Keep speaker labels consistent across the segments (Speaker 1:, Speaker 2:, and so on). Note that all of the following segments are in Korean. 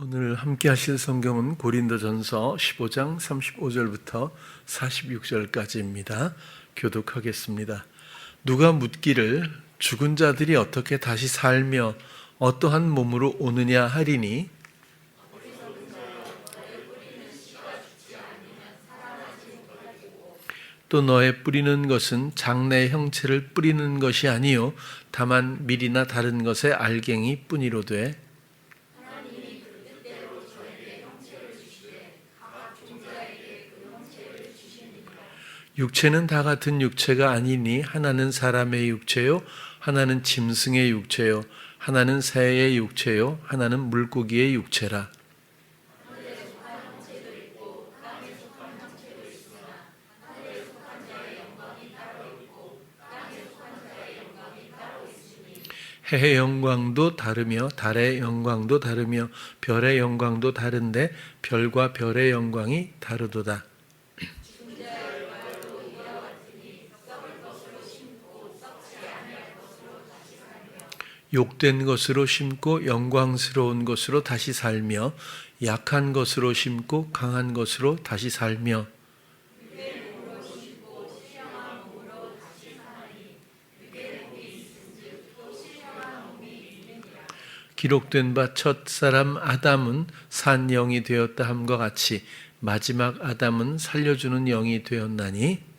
Speaker 1: 오늘 함께 하실 성경은 고린도전서 15장 35절부터 46절까지입니다. 교독하겠습니다. 누가 묻기를 죽은 자들이 어떻게 다시 살며 어떠한 몸으로 오느냐 하리니 또 너의 뿌리는 것은 장래의 형체를 뿌리는 것이 아니요 다만 밀이나 다른 것의 알갱이 뿐이로되 육체는 다 같은 육체가 아니니 하나는 사람의 육체요 하나는 짐승의 육체요 하나는 새의 육체요 하나는 물고기의 육체라. 해의 영광도 다르며 달의 영광도 다르며 별의 영광도 다른데 별과 별의 영광이 다르도다. 욕된 것으로 심고 영광스러운 것으로 다시 살며 약한 것으로 심고 강한 것으로 다시 살며 기록된 바 첫사람 아담은 산 영이 되었다 함과 같이 마지막 아담은 살려주는 영이 되었나니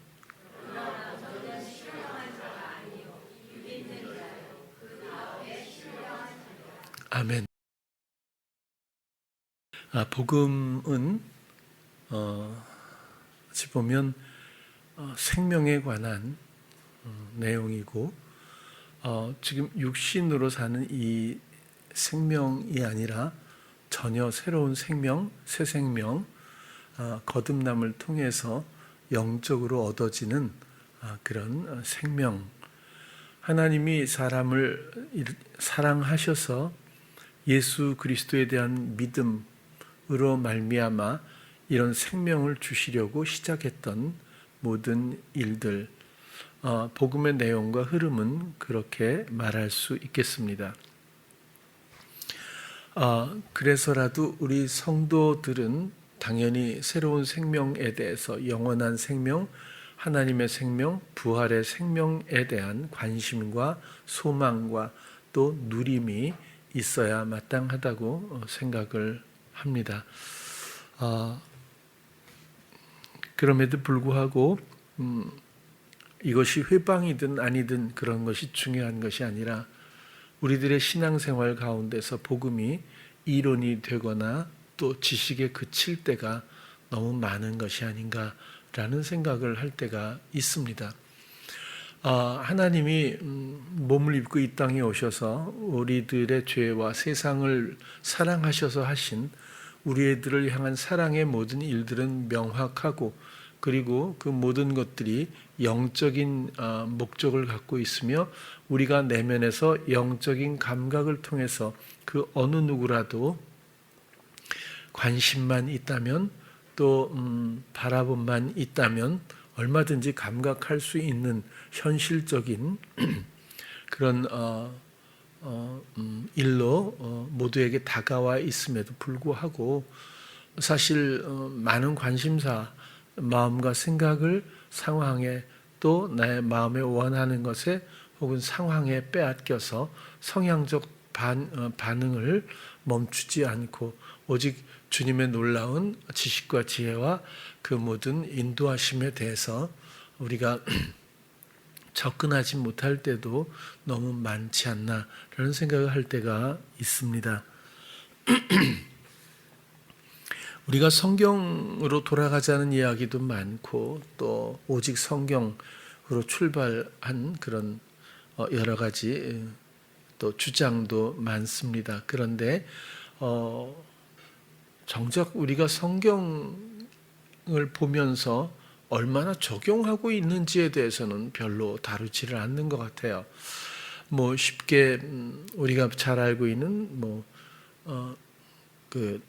Speaker 1: 아멘. 복음은 어찌 보면 생명에 관한 내용이고 지금 육신으로 사는 이 생명이 아니라 전혀 새로운 생명, 새 생명, 거듭남을 통해서 영적으로 얻어지는 그런 생명. 하나님이 사람을 사랑하셔서 예수 그리스도에 대한 믿음으로 말미암아 이런 생명을 주시려고 시작했던 모든 일들, 복음의 내용과 흐름은 그렇게 말할 수 있겠습니다. 그래서라도 우리 성도들은 당연히 새로운 생명에 대해서 영원한 생명, 하나님의 생명, 부활의 생명에 대한 관심과 소망과 또 누림이 있어야 마땅하다고 생각을 합니다. 그럼에도 불구하고 이것이 회방이든 아니든 그런 것이 중요한 것이 아니라 우리들의 신앙생활 가운데서 복음이 이론이 되거나 또 지식에 그칠 때가 너무 많은 것이 아닌가라는 생각을 할 때가 있습니다. 하나님이 몸을 입고 이 땅에 오셔서 우리들의 죄와 세상을 사랑하셔서 하신 우리들을 향한 사랑의 모든 일들은 명확하고 그리고 그 모든 것들이 영적인 목적을 갖고 있으며 우리가 내면에서 영적인 감각을 통해서 그 어느 누구라도 관심만 있다면 또 바라봄만 있다면 얼마든지 감각할 수 있는 현실적인 그런 일로 모두에게 다가와 있음에도 불구하고 사실 많은 관심사, 마음과 생각을 상황에 또 나의 마음에 원하는 것에 혹은 상황에 빼앗겨서 성향적 반응을 멈추지 않고 오직 주님의 놀라운 지식과 지혜와 그 모든 인도하심에 대해서 우리가 접근하지 못할 때도 너무 많지 않나라는 생각을 할 때가 있습니다. 우리가 성경으로 돌아가자는 이야기도 많고 또 오직 성경으로 출발한 그런 여러 가지 또 주장도 많습니다. 그런데 정작 우리가 성경을 보면서 얼마나 적용하고 있는지에 대해서는 별로 다루지를 않는 것 같아요. 쉽게 우리가 잘 알고 있는 그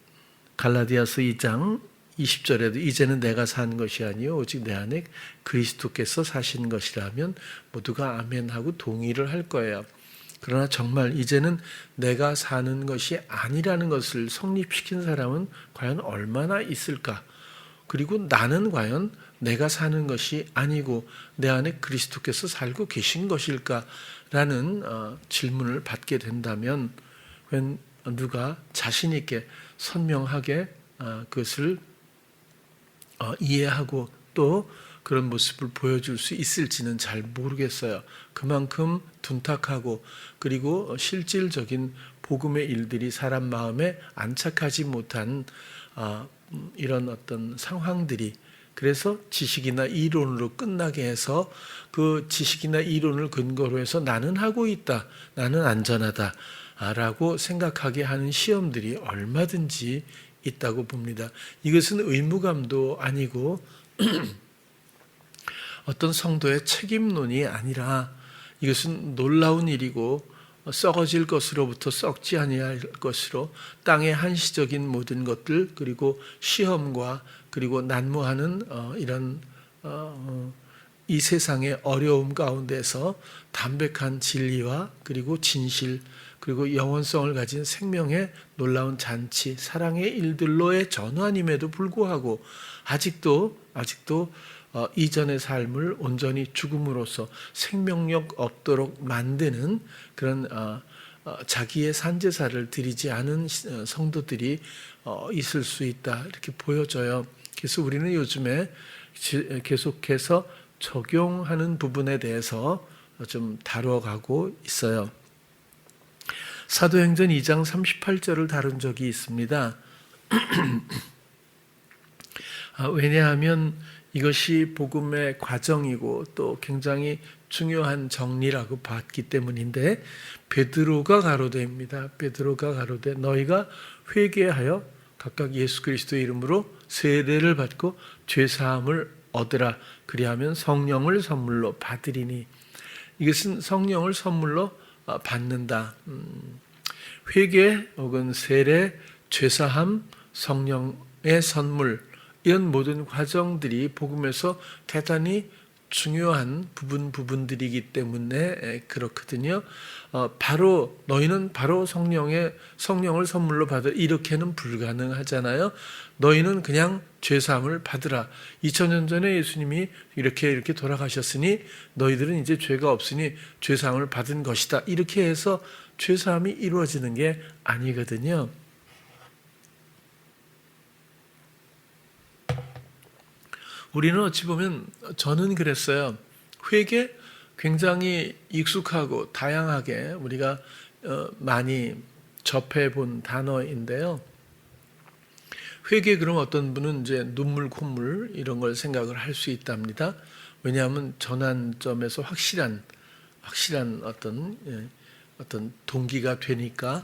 Speaker 1: 갈라디아서 2장 20절에도 이제는 내가 산 것이 아니요 오직 내 안에 그리스도께서 사신 것이라면 모두가 아멘하고 동의를 할 거예요. 그러나 정말 이제는 내가 사는 것이 아니라는 것을 성립시킨 사람은 과연 얼마나 있을까? 그리고 나는 과연 내가 사는 것이 아니고 내 안에 그리스도께서 살고 계신 것일까라는 질문을 받게 된다면 누가 자신 있게 선명하게 그것을 이해하고 또 그런 모습을 보여줄 수 있을지는 잘 모르겠어요. 그만큼 둔탁하고 그리고 실질적인 복음의 일들이 사람 마음에 안착하지 못한 이런 어떤 상황들이 그래서 지식이나 이론으로 끝나게 해서 그 지식이나 이론을 근거로 해서 나는 하고 있다, 나는 안전하다 라고 생각하게 하는 시험들이 얼마든지 있다고 봅니다. 이것은 의무감도 아니고 어떤 성도의 책임론이 아니라 이것은 놀라운 일이고 썩어질 것으로부터 썩지 아니할 것으로 땅의 한시적인 모든 것들 그리고 시험과 그리고 난무하는 이런 이 세상의 어려움 가운데서 담백한 진리와 그리고 진실 그리고 영원성을 가진 생명의 놀라운 잔치 사랑의 일들로의 전환임에도 불구하고 아직도 이전의 삶을 온전히 죽음으로써 생명력 없도록 만드는 그런 자기의 산제사를 드리지 않은 성도들이 있을 수 있다 이렇게 보여져요. 그래서 우리는 요즘에 계속해서 적용하는 부분에 대해서 좀 다뤄가고 있어요. 사도행전 2장 38절을 다룬 적이 있습니다. 왜냐하면 이것이 복음의 과정이고 또 굉장히 중요한 정리라고 봤기 때문인데 베드로가 가로되입니다. 베드로가 가로되 너희가 회개하여 각각 예수 그리스도의 이름으로 세례를 받고 죄사함을 얻으라. 그리하면 성령을 선물로 받으리니 이것은 성령을 선물로 받는다. 회개 혹은 세례, 죄사함, 성령의 선물 이런 모든 과정들이 복음에서 대단히 중요한 부분들이기 때문에 그렇거든요. 바로 너희는 바로 성령을 선물로 받으라 이렇게는 불가능하잖아요. 너희는 그냥 죄사함을 받으라. 2000년 전에 예수님이 이렇게 돌아가셨으니 너희들은 이제 죄가 없으니 죄사함을 받은 것이다. 이렇게 해서 죄사함이 이루어지는 게 아니거든요. 우리는 어찌 보면 저는 그랬어요. 회개 굉장히 익숙하고 다양하게 우리가 많이 접해본 단어인데요. 회개 그럼 어떤 분은 이제 눈물 콧물 이런 걸 생각을 할 수 있답니다. 왜냐하면 전환점에서 확실한 어떤 동기가 되니까.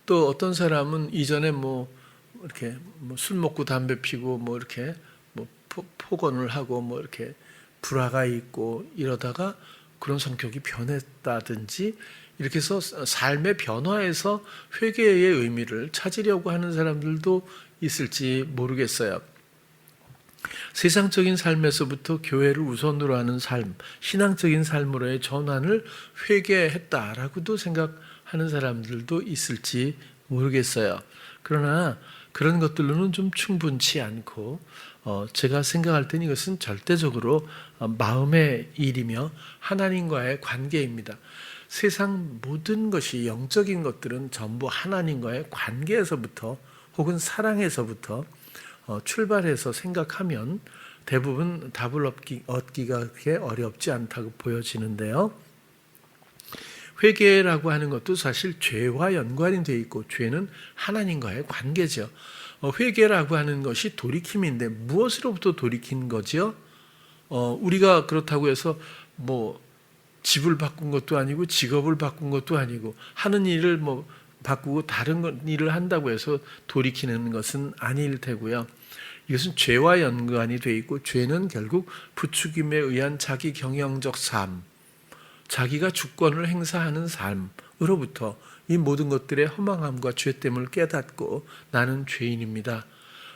Speaker 1: 또 어떤 사람은 이전에 이렇게 술 먹고 담배 피고 이렇게 폭언을 하고 이렇게 불화가 있고 이러다가 그런 성격이 변했다든지 이렇게 해서 삶의 변화에서 회개의 의미를 찾으려고 하는 사람들도 있을지 모르겠어요. 세상적인 삶에서부터 교회를 우선으로 하는 삶, 신앙적인 삶으로의 전환을 회개했다라고도 생각하는 사람들도 있을지 모르겠어요. 그러나 그런 것들로는 좀 충분치 않고 제가 생각할 때는 이것은 절대적으로 마음의 일이며 하나님과의 관계입니다. 세상 모든 것이 영적인 것들은 전부 하나님과의 관계에서부터 혹은 사랑에서부터 출발해서 생각하면 대부분 답을 얻기가 그렇게 어렵지 않다고 보여지는데요. 회개라고 하는 것도 사실 죄와 연관이 되어 있고 죄는 하나님과의 관계죠. 회개라고 하는 것이 돌이킴인데 무엇으로부터 돌이킨 거죠? 우리가 그렇다고 해서 집을 바꾼 것도 아니고 직업을 바꾼 것도 아니고 하는 일을 바꾸고 다른 일을 한다고 해서 돌이키는 것은 아닐 테고요. 이것은 죄와 연관이 되어 있고 죄는 결국 부추김에 의한 자기 경영적 삶, 자기가 주권을 행사하는 삶으로부터 이 모든 것들의 허망함과 죄됨을 깨닫고 나는 죄인입니다.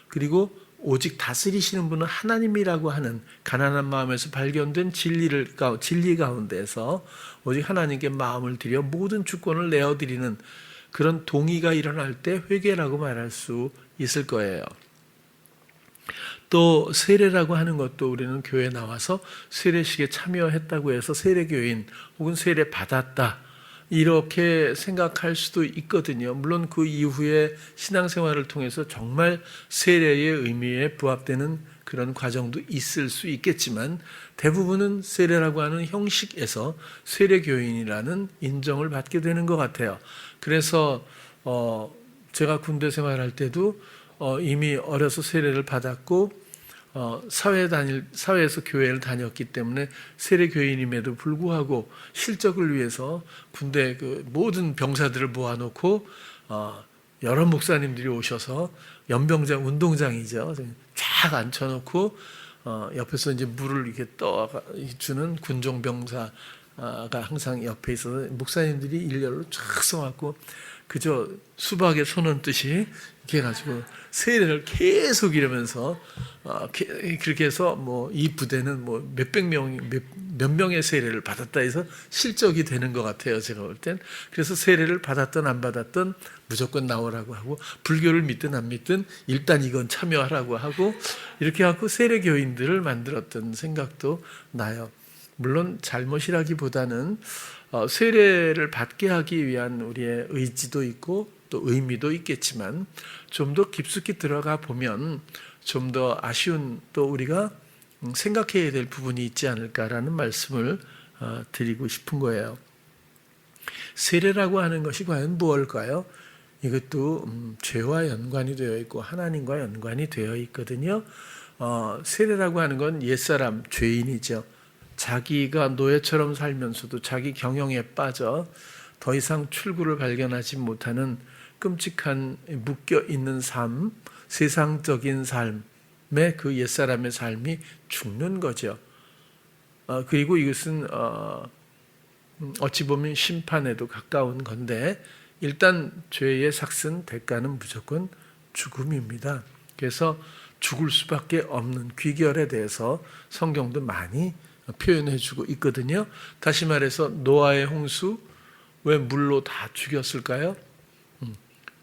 Speaker 1: 그리고 오직 다스리시는 분은 하나님이라고 하는 가난한 마음에서 발견된 진리 가운데서 오직 하나님께 마음을 들여 모든 주권을 내어드리는 그런 동의가 일어날 때 회개라고 말할 수 있을 거예요. 또 세례라고 하는 것도 우리는 교회에 나와서 세례식에 참여했다고 해서 세례교인 혹은 세례 받았다 이렇게 생각할 수도 있거든요. 물론 그 이후에 신앙생활을 통해서 정말 세례의 의미에 부합되는 그런 과정도 있을 수 있겠지만 대부분은 세례라고 하는 형식에서 세례교인이라는 인정을 받게 되는 것 같아요. 그래서 제가 군대 생활할 때도 이미 어려서 세례를 받았고 사회에서 교회를 다녔기 때문에 세례교인임에도 불구하고 실적을 위해서 군대 그 모든 병사들을 모아놓고 여러 목사님들이 오셔서 연병장 운동장이죠. 쫙 앉혀놓고 옆에서 이제 물을 이렇게 떠 주는 군종 병사가 항상 옆에 있어서 목사님들이 일렬로 쫙 서갖고 그저 수박에 손 얹듯이 이렇게 해가지고 세례를 계속 이러면서 그렇게 해서 뭐 이 부대는 뭐 몇 명의 세례를 받았다 해서 실적이 되는 것 같아요. 제가 볼 땐. 그래서 세례를 받았든 안 받았든 무조건 나오라고 하고 불교를 믿든 안 믿든 일단 이건 참여하라고 하고 이렇게 하고 세례교인들을 만들었던 생각도 나요. 물론 잘못이라기보다는 세례를 받게 하기 위한 우리의 의지도 있고 또 의미도 있겠지만 좀 더 깊숙이 들어가 보면 좀 더 아쉬운 또 우리가 생각해야 될 부분이 있지 않을까라는 말씀을 드리고 싶은 거예요. 세례라고 하는 것이 과연 무엇일까요? 이것도 죄와 연관이 되어 있고 하나님과 연관이 되어 있거든요. 세례라고 하는 건 옛사람 죄인이죠. 자기가 노예처럼 살면서도 자기 경영에 빠져 더 이상 출구를 발견하지 못하는 끔찍한 묶여있는 삶, 세상적인 삶에 그 옛사람의 삶이 죽는 거죠. 그리고 이것은 어찌 보면 심판에도 가까운 건데 일단 죄의 삭슨 대가는 무조건 죽음입니다. 그래서 죽을 수밖에 없는 귀결에 대해서 성경도 많이 표현해주고 있거든요. 다시 말해서 노아의 홍수 왜 물로 다 죽였을까요?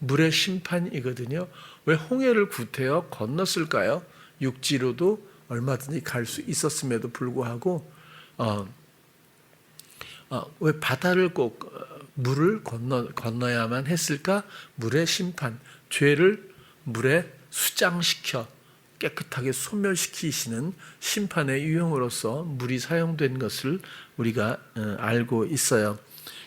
Speaker 1: 물의 심판이거든요. 왜 홍해를 구태여 건넜을까요? 육지로도 얼마든지 갈 수 있었음에도 불구하고 왜 바다를 꼭 물을 건너야만 했을까? 물의 심판, 죄를 물에 수장시켜 깨끗하게 소멸시키시는 심판의 유형으로서 물이 사용된 것을 우리가 알고 있어요.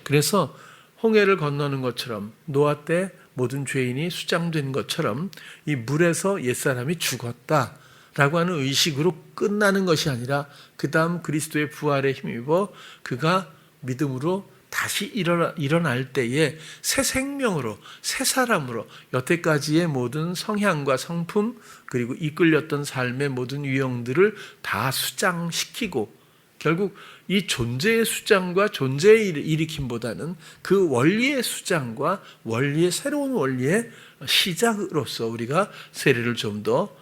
Speaker 1: 그래서 홍해를 건너는 것처럼 노아 때 모든 죄인이 수장된 것처럼 이 물에서 옛사람이 죽었다라고 하는 의식으로 끝나는 것이 아니라 그 다음 그리스도의 부활에 힘입어 그가 믿음으로 다시 일어날 때에 새 생명으로 새 사람으로 여태까지의 모든 성향과 성품 그리고 이끌렸던 삶의 모든 유형들을 다 수장시키고 결국 이 존재의 수장과 존재의 일으킴보다는 그 원리의 수장과 원리의 새로운 원리의 시작으로서 우리가 세례를 좀 더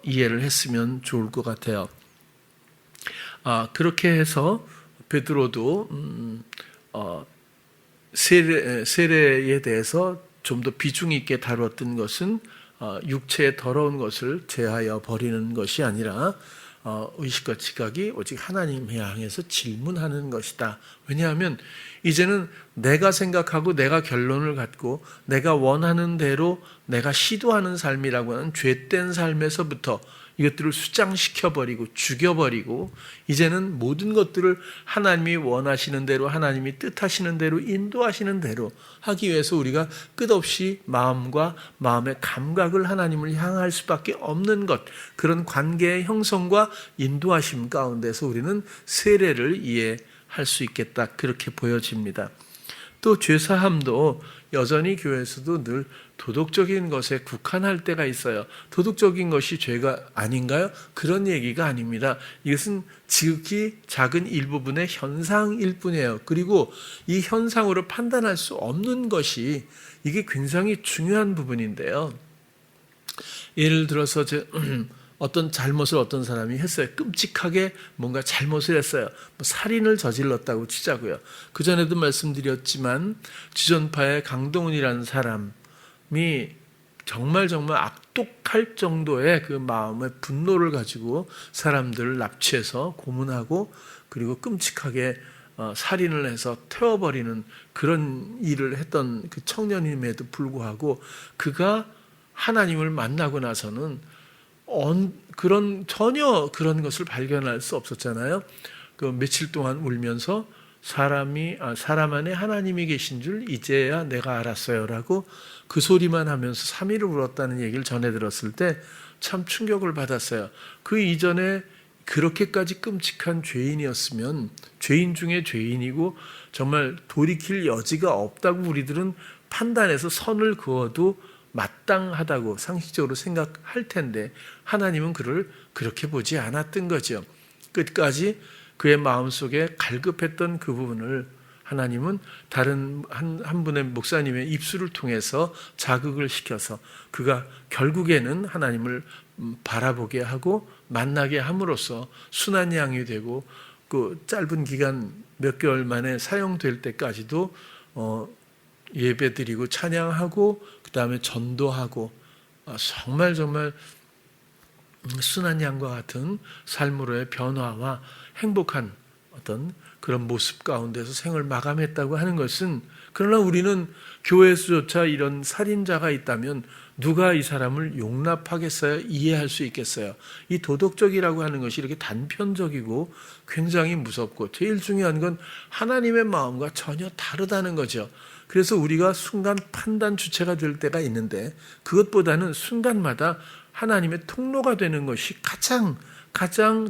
Speaker 1: 이해를 했으면 좋을 것 같아요. 그렇게 해서 베드로도 세례에 대해서 좀 더 비중 있게 다뤘던 것은 육체의 더러운 것을 제하여 버리는 것이 아니라 의식과 지각이 오직 하나님을 향해서 질문하는 것이다. 왜냐하면 이제는 내가 생각하고 내가 결론을 갖고 내가 원하는 대로 내가 시도하는 삶이라고 하는 죄된 삶에서부터 이것들을 수장시켜버리고 죽여버리고 이제는 모든 것들을 하나님이 원하시는 대로 하나님이 뜻하시는 대로 인도하시는 대로 하기 위해서 우리가 끝없이 마음과 마음의 감각을 하나님을 향할 수밖에 없는 것 그런 관계의 형성과 인도하심 가운데서 우리는 세례를 이해할 수 있겠다 그렇게 보여집니다. 또 죄사함도 여전히 교회에서도 늘 도덕적인 것에 국한할 때가 있어요. 도덕적인 것이 죄가 아닌가요? 그런 얘기가 아닙니다. 이것은 지극히 작은 일부분의 현상일 뿐이에요. 그리고 이 현상으로 판단할 수 없는 것이 이게 굉장히 중요한 부분인데요. 예를 들어서 어떤 잘못을 어떤 사람이 했어요. 끔찍하게 뭔가 잘못을 했어요. 뭐 살인을 저질렀다고 치자고요. 그전에도 말씀드렸지만 지존파의 강동훈이라는 사람이 정말 악독할 정도의 그 마음의 분노를 가지고 사람들을 납치해서 고문하고 그리고 끔찍하게 살인을 해서 태워버리는 그런 일을 했던 그 청년임에도 불구하고 그가 하나님을 만나고 나서는 전혀 그런 것을 발견할 수 없었잖아요. 그 며칠 동안 울면서 사람 안에 하나님이 계신 줄 이제야 내가 알았어요라고 그 소리만 하면서 3일을 울었다는 얘기를 전해 들었을 때 참 충격을 받았어요. 그 이전에 그렇게까지 끔찍한 죄인이었으면 죄인 중에 죄인이고 정말 돌이킬 여지가 없다고 우리들은 판단해서 선을 그어도 마땅하다고 상식적으로 생각할 텐데 하나님은 그를 그렇게 보지 않았던 거죠. 끝까지 그의 마음속에 갈급했던 그 부분을 하나님은 다른 한 분의 목사님의 입술을 통해서 자극을 시켜서 그가 결국에는 하나님을 바라보게 하고 만나게 함으로써 순한 양이 되고 그 짧은 기간 몇 개월 만에 사용될 때까지도 예배드리고 찬양하고 그 다음에 전도하고 정말 순한 양과 같은 삶으로의 변화와 행복한 어떤 그런 모습 가운데서 생을 마감했다고 하는 것은 그러나 우리는 교회에서조차 이런 살인자가 있다면 누가 이 사람을 용납하겠어요? 이해할 수 있겠어요? 이 도덕적이라고 하는 것이 이렇게 단편적이고 굉장히 무섭고 제일 중요한 건 하나님의 마음과 전혀 다르다는 거죠. 그래서 우리가 순간 판단 주체가 될 때가 있는데 그것보다는 순간마다 하나님의 통로가 되는 것이 가장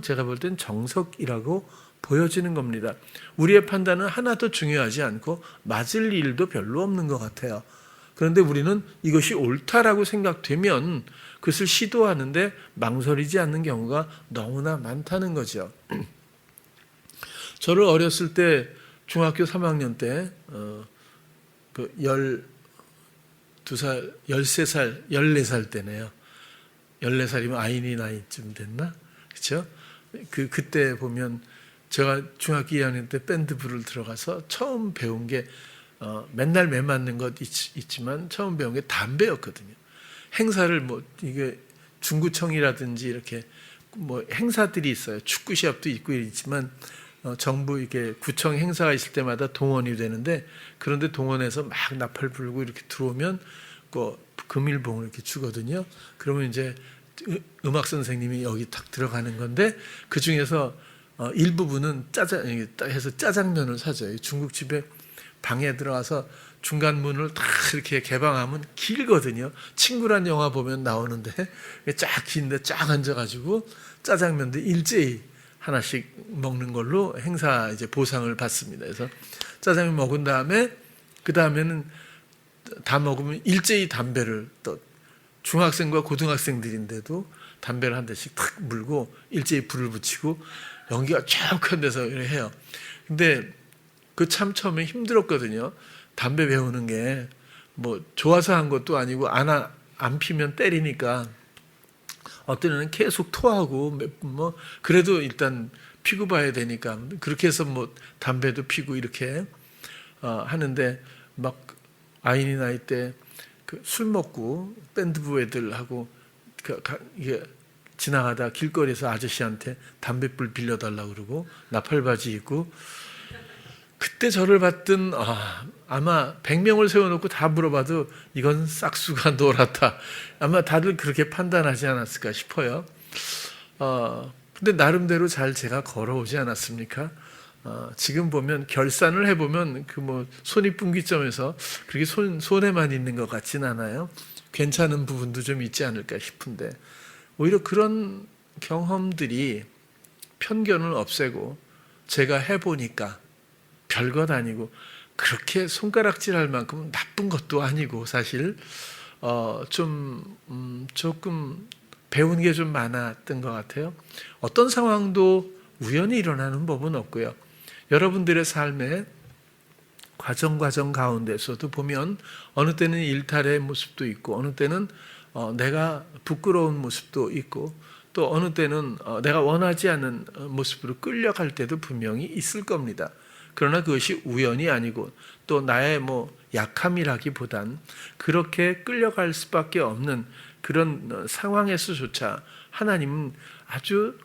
Speaker 1: 제가 볼 땐 정석이라고 보여지는 겁니다. 우리의 판단은 하나도 중요하지 않고 맞을 일도 별로 없는 것 같아요. 그런데 우리는 이것이 옳다라고 생각되면 그것을 시도하는데 망설이지 않는 경우가 너무나 많다는 거죠. 저를 어렸을 때 중학교 3학년 때 12살, 13살, 14살 때네요. 14살이면 아이니 나이쯤 됐나? 그렇죠? 그때 보면 제가 중학교 2학년 때 밴드부를 들어가서 처음 배운 게 맨날 매 맞는 것 있지만 처음 배운 게 담배였거든요. 행사를 이게 중구청이라든지 이렇게 행사들이 있어요. 축구 시합도 있고 있지만 정부 이게 구청 행사가 있을 때마다 동원이 되는데 그런데 동원해서 막 나팔 불고 이렇게 들어오면 금일봉을 이렇게 주거든요. 그러면 이제 음악 선생님이 여기 탁 들어가는 건데 그 중에서 일부분은 짜장면을 사줘요. 중국집에 방에 들어가서 중간 문을 딱 이렇게 개방하면 길거든요. 친구란 영화 보면 나오는데 쫙 긴데 쫙 앉아가지고 짜장면도 일제히 하나씩 먹는 걸로 행사 이제 보상을 받습니다. 그래서 짜장면 먹은 다음에 그 다음에는 다 먹으면 일제히 담배를 또 중학생과 고등학생들인데도 담배를 한 대씩 탁 물고 일제히 불을 붙이고 연기가 쫙 한 데서 이렇게 해요. 근데 그 참 처음에 힘들었거든요. 담배 배우는 게 좋아서 한 것도 아니고 안 피면 때리니까 어떤 애는 계속 토하고 그래도 일단 피고 봐야 되니까 그렇게 해서 담배도 피고 이렇게 하는데 막 아이니 나이 때 술 먹고 밴드부 애들하고 이게 지나가다 길거리에서 아저씨한테 담뱃불 빌려달라고 그러고 나팔바지 입고 그때 저를 봤던 아마 100명을 세워놓고 다 물어봐도 이건 싹수가 놀았다. 아마 다들 그렇게 판단하지 않았을까 싶어요. 근데 나름대로 잘 제가 걸어오지 않았습니까? 지금 보면 결산을 해보면 손익분기점에서 그렇게 손해만 있는 것 같진 않아요. 괜찮은 부분도 좀 있지 않을까 싶은데 오히려 그런 경험들이 편견을 없애고 제가 해보니까 별것 아니고 그렇게 손가락질할 만큼 나쁜 것도 아니고 사실 조금 배운 게 좀 많았던 것 같아요. 어떤 상황도 우연히 일어나는 법은 없고요. 여러분들의 삶의 과정 가운데서도 보면 어느 때는 일탈의 모습도 있고 어느 때는 내가 부끄러운 모습도 있고 또 어느 때는 내가 원하지 않는 모습으로 끌려갈 때도 분명히 있을 겁니다. 그러나 그것이 우연이 아니고 또 나의 약함이라기보단 그렇게 끌려갈 수밖에 없는 그런 상황에서조차 하나님은 아주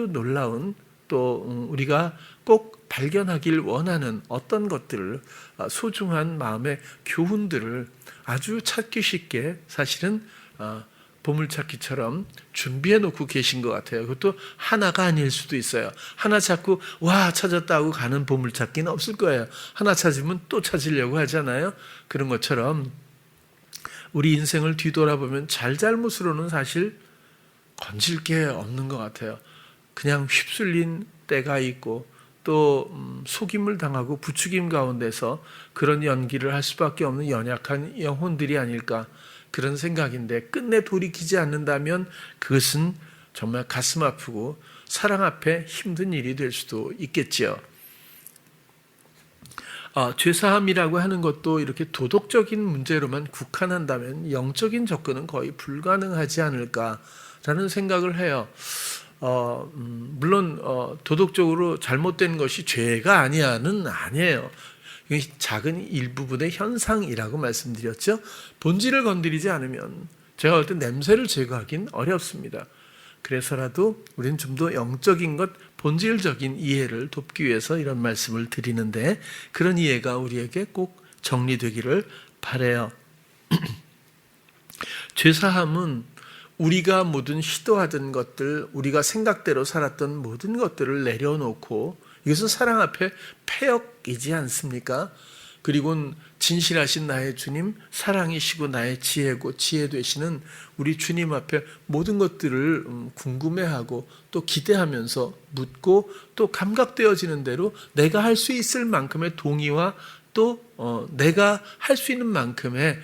Speaker 1: 놀라운 또 우리가 꼭 발견하길 원하는 어떤 것들을 소중한 마음의 교훈들을 아주 찾기 쉽게 사실은 보물찾기처럼 준비해 놓고 계신 것 같아요. 그것도 하나가 아닐 수도 있어요. 하나 찾고 와 찾았다고 가는 보물찾기는 없을 거예요. 하나 찾으면 또 찾으려고 하잖아요. 그런 것처럼 우리 인생을 뒤돌아보면 잘잘못으로는 사실 건질 게 없는 것 같아요. 그냥 휩쓸린 때가 있고 또 속임을 당하고 부추김 가운데서 그런 연기를 할 수밖에 없는 연약한 영혼들이 아닐까 그런 생각인데 끝내 돌이키지 않는다면 그것은 정말 가슴 아프고 사랑 앞에 힘든 일이 될 수도 있겠지요. 죄사함이라고 하는 것도 이렇게 도덕적인 문제로만 국한한다면 영적인 접근은 거의 불가능하지 않을까라는 생각을 해요. 물론 도덕적으로 잘못된 것이 죄가 아니에요. 작은 일부분의 현상이라고 말씀드렸죠. 본질을 건드리지 않으면 제가 볼 때 냄새를 제거하기는 어렵습니다. 그래서라도 우리는 좀 더 영적인 것, 본질적인 이해를 돕기 위해서 이런 말씀을 드리는데 그런 이해가 우리에게 꼭 정리되기를 바라요. 죄사함은 우리가 모든 시도하던 것들, 우리가 생각대로 살았던 모든 것들을 내려놓고 이것은 사랑 앞에 패역이지 않습니까? 그리고 진실하신 나의 주님, 사랑이시고 나의 지혜고 지혜 되시는 우리 주님 앞에 모든 것들을 궁금해하고 또 기대하면서 묻고 또 감각되어지는 대로 내가 할 수 있을 만큼의 동의와 또 내가 할 수 있는 만큼의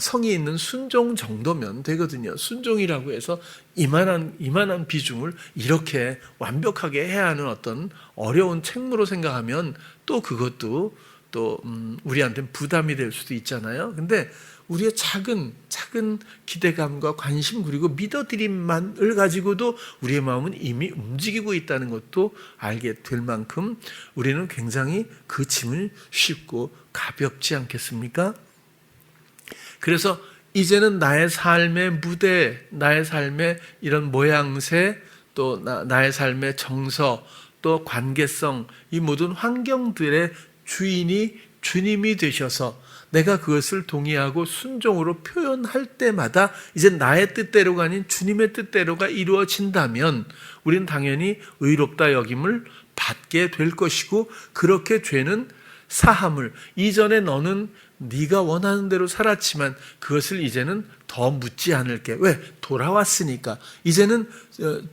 Speaker 1: 성이 있는 순종 정도면 되거든요. 순종이라고 해서 이만한 비중을 이렇게 완벽하게 해야 하는 어떤 어려운 책무로 생각하면 또 그것도 또 우리한테는 부담이 될 수도 있잖아요. 근데 우리의 작은 기대감과 관심 그리고 믿어드림만을 가지고도 우리의 마음은 이미 움직이고 있다는 것도 알게 될 만큼 우리는 굉장히 그 짐을 쉽고 가볍지 않겠습니까? 그래서 이제는 나의 삶의 무대, 나의 삶의 이런 모양새, 또 나의 삶의 정서, 또 관계성, 이 모든 환경들의 주인이 주님이 되셔서 내가 그것을 동의하고 순종으로 표현할 때마다 이제 나의 뜻대로가 아닌 주님의 뜻대로가 이루어진다면 우리는 당연히 의롭다 여김을 받게 될 것이고 그렇게 죄는 사함을 이전에 너는 네가 원하는 대로 살았지만 그것을 이제는 더 묻지 않을게. 왜? 돌아왔으니까. 이제는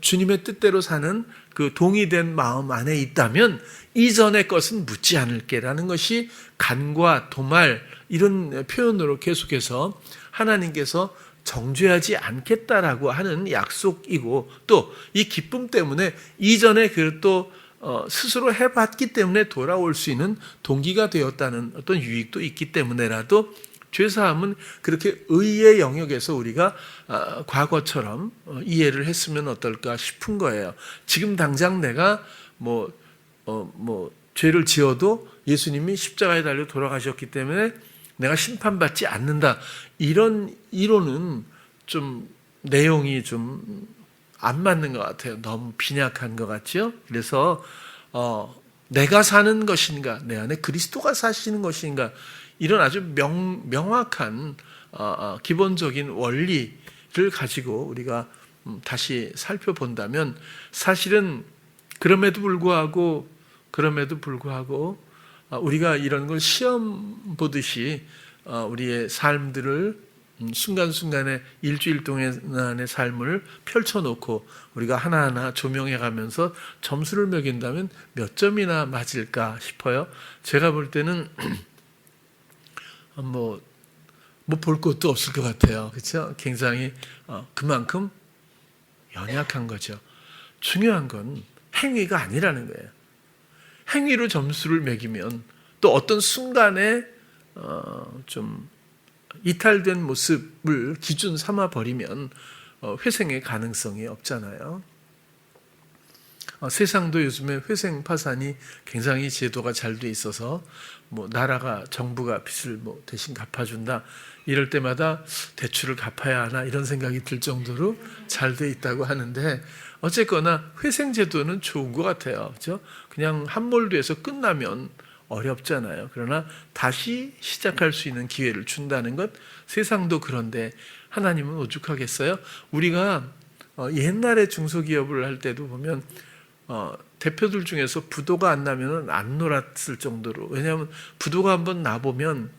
Speaker 1: 주님의 뜻대로 사는 그 동의된 마음 안에 있다면 이전의 것은 묻지 않을게라는 것이 간과 도말 이런 표현으로 계속해서 하나님께서 정죄하지 않겠다라고 하는 약속이고 또 이 기쁨 때문에 이전에 또 스스로 해봤기 때문에 돌아올 수 있는 동기가 되었다는 어떤 유익도 있기 때문에라도 죄사함은 그렇게 의의 영역에서 우리가 과거처럼 이해를 했으면 어떨까 싶은 거예요. 지금 당장 내가 죄를 지어도 예수님이 십자가에 달려 돌아가셨기 때문에 내가 심판받지 않는다. 이런 이론은 좀 내용이 좀 안 맞는 것 같아요. 너무 빈약한 것 같죠? 그래서 내가 사는 것인가, 내 안에 그리스도가 사시는 것인가, 이런 아주 명확한 기본적인 원리를 가지고 우리가 다시 살펴본다면 사실은 그럼에도 불구하고 우리가 이런 걸 시험 보듯이 우리의 삶들을 순간순간에 일주일 동안의 삶을 펼쳐놓고 우리가 하나하나 조명해가면서 점수를 매긴다면 몇 점이나 맞을까 싶어요. 제가 볼 때는 볼 것도 없을 것 같아요. 그렇죠? 굉장히 그만큼 연약한 거죠. 중요한 건 행위가 아니라는 거예요. 행위로 점수를 매기면 또 어떤 순간에 좀 이탈된 모습을 기준 삼아 버리면 회생의 가능성이 없잖아요. 세상도 요즘에 회생 파산이 굉장히 제도가 잘 돼 있어서 뭐 나라가 정부가 빚을 뭐 대신 갚아준다 이럴 때마다 대출을 갚아야 하나 이런 생각이 들 정도로 잘 돼 있다고 하는데 어쨌거나 회생 제도는 좋은 것 같아요. 그렇죠? 그냥 함몰돼서 끝나면 어렵잖아요. 그러나 다시 시작할 수 있는 기회를 준다는 것 세상도 그런데 하나님은 오죽하겠어요? 우리가 옛날에 중소기업을 할 때도 보면 대표들 중에서 부도가 안 나면 안 놀았을 정도로 왜냐하면 부도가 한번 나보면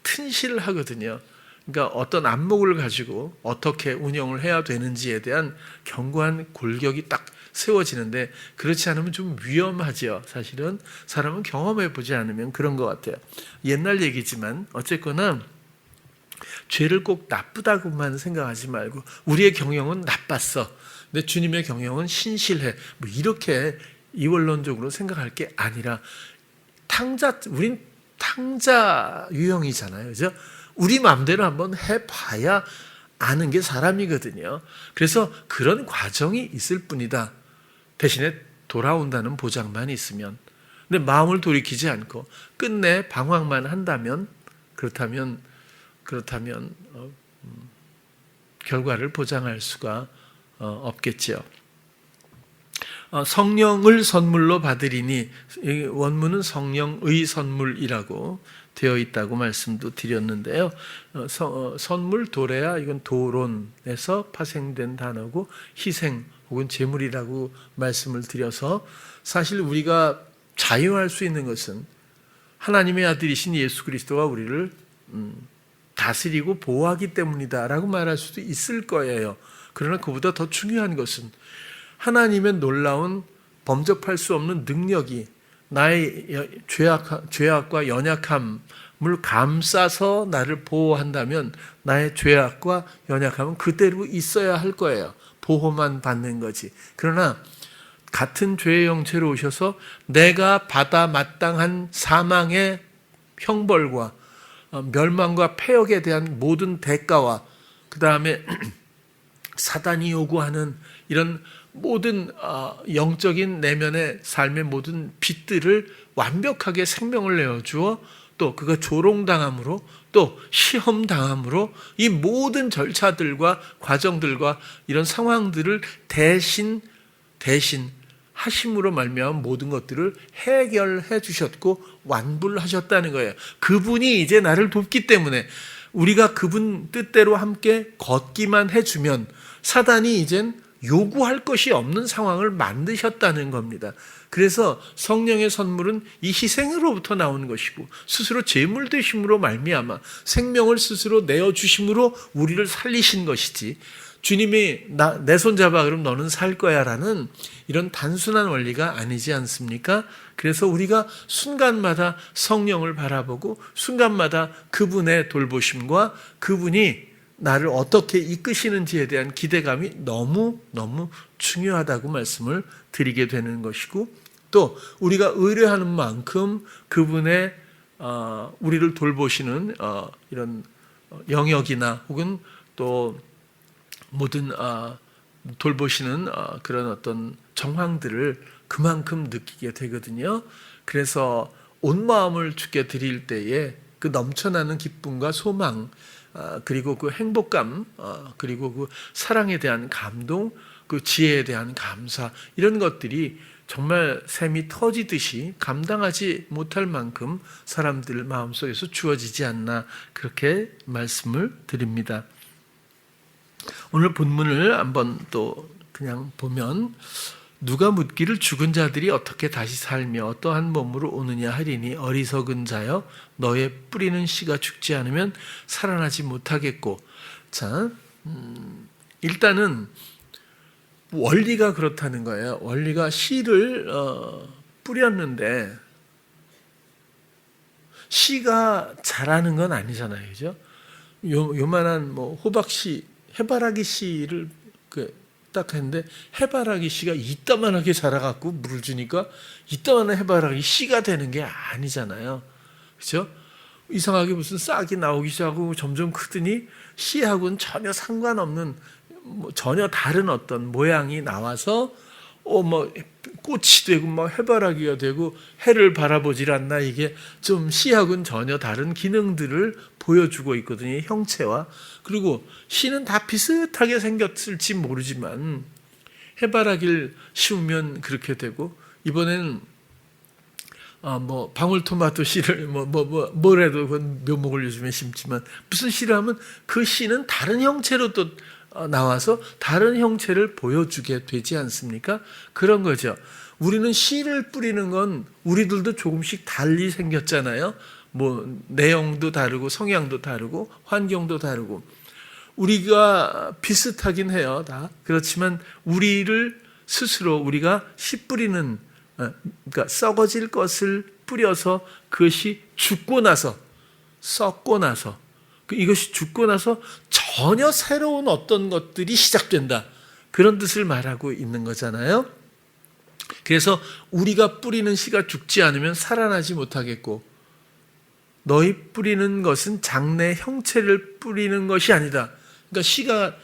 Speaker 1: 튼실을 하거든요. 그러니까 어떤 안목을 가지고 어떻게 운영을 해야 되는지에 대한 견고한 골격이 딱 세워지는데 그렇지 않으면 좀 위험하죠. 사실은 사람은 경험해 보지 않으면 그런 것 같아요. 옛날 얘기지만 어쨌거나 죄를 꼭 나쁘다고만 생각하지 말고 우리의 경영은 나빴어. 근데 주님의 경영은 신실해. 뭐 이렇게 이원론적으로 생각할 게 아니라 우린 탕자 유형이잖아요. 그죠? 우리 마음대로 한번 해봐야 아는 게 사람이거든요. 그래서 그런 과정이 있을 뿐이다. 대신에 돌아온다는 보장만 있으면. 근데 마음을 돌이키지 않고 끝내 방황만 한다면 그렇다면 결과를 보장할 수가 없겠죠. 성령을 선물로 받으리니 원문은 성령의 선물이라고 되어 있다고 말씀도 드렸는데요. 선물 도레아 이건 도론에서 파생된 단어고 희생 혹은 제물이라고 말씀을 드려서 사실 우리가 자유할 수 있는 것은 하나님의 아들이신 예수 그리스도가 우리를 다스리고 보호하기 때문이다라고 말할 수도 있을 거예요. 그러나 그보다 더 중요한 것은 하나님의 놀라운 범접할 수 없는 능력이 나의 죄악과 연약함을 감싸서 나를 보호한다면 나의 죄악과 연약함은 그대로 있어야 할 거예요. 보호만 받는 거지. 그러나 같은 죄의 형체로 오셔서 내가 받아 마땅한 사망의 형벌과 멸망과 폐역에 대한 모든 대가와 그 다음에 사단이 요구하는 이런 모든 영적인 내면의 삶의 모든 빚들을 완벽하게 생명을 내어주어 또 그가 조롱당함으로 또 시험당함으로 이 모든 절차들과 과정들과 이런 상황들을 대신 하심으로 말미암아 모든 것들을 해결해 주셨고 완불하셨다는 거예요. 그분이 이제 나를 돕기 때문에 우리가 그분 뜻대로 함께 걷기만 해주면 사단이 이젠 요구할 것이 없는 상황을 만드셨다는 겁니다. 그래서 성령의 선물은 이 희생으로부터 나오는 것이고 스스로 제물 되심으로 말미암아 생명을 스스로 내어주심으로 우리를 살리신 것이지 주님이 내 손 잡아 그럼 너는 살 거야 라는 이런 단순한 원리가 아니지 않습니까? 그래서 우리가 순간마다 성령을 바라보고 순간마다 그분의 돌보심과 그분이 나를 어떻게 이끄시는지에 대한 기대감이 너무너무 중요하다고 말씀을 드리게 되는 것이고 또 우리가 의뢰하는 만큼 그분의 우리를 돌보시는 이런 영역이나 혹은 또 모든 돌보시는 그런 어떤 정황들을 그만큼 느끼게 되거든요. 그래서 온 마음을 주께 드릴 때에 그 넘쳐나는 기쁨과 소망 그리고 그 행복감 그리고 그 사랑에 대한 감동 그 지혜에 대한 감사 이런 것들이 정말 샘이 터지듯이 감당하지 못할 만큼 사람들 마음속에서 주어지지 않나 그렇게 말씀을 드립니다. 오늘 본문을 한번 또 그냥 보면 누가 묻기를 죽은 자들이 어떻게 다시 살며 어떠한 몸으로 오느냐 하리니 어리석은 자여 너의 뿌리는 씨가 죽지 않으면 살아나지 못하겠고 자 일단은 원리가 그렇다는 거예요. 원리가 씨를 뿌렸는데 씨가 자라는 건 아니잖아요. 그죠? 요만한 뭐 호박씨 해바라기 씨를 딱 했는데 해바라기 씨가 이따만하게 자라갖고 물을 주니까 이따만한 해바라기 씨가 되는 게 아니잖아요. 그렇죠? 이상하게 무슨 싹이 나오기 시작하고 점점 크더니 씨하고는 전혀 상관없는 전혀 다른 어떤 모양이 나와서 꽃이 되고 해바라기가 되고 해를 바라보질 않나, 이게 좀 씨하고는 전혀 다른 기능들을 보여주고 있거든요. 형체와. 그리고 씨는 다 비슷하게 생겼을지 모르지만 해바라기를 심으면 그렇게 되고, 이번에는 방울토마토 씨를 뭐래도 그건 묘목을 요즘에 심지만 무슨 씨를 하면 그 씨는 다른 형체로 또 나와서 다른 형체를 보여주게 되지 않습니까? 그런 거죠. 우리는 씨를 뿌리는 건 우리들도 조금씩 달리 생겼잖아요. 내용도 다르고 성향도 다르고 환경도 다르고 우리가 비슷하긴 해요, 다. 그렇지만 우리를 스스로 우리가 씨 뿌리는, 그러니까 썩어질 것을 뿌려서 그것이 죽고 나서, 썩고 나서, 이것이 죽고 나서 전혀 새로운 어떤 것들이 시작된다, 그런 뜻을 말하고 있는 거잖아요. 그래서 우리가 뿌리는 씨가 죽지 않으면 살아나지 못하겠고, 너희 뿌리는 것은 장래 형체를 뿌리는 것이 아니다. 그러니까 씨가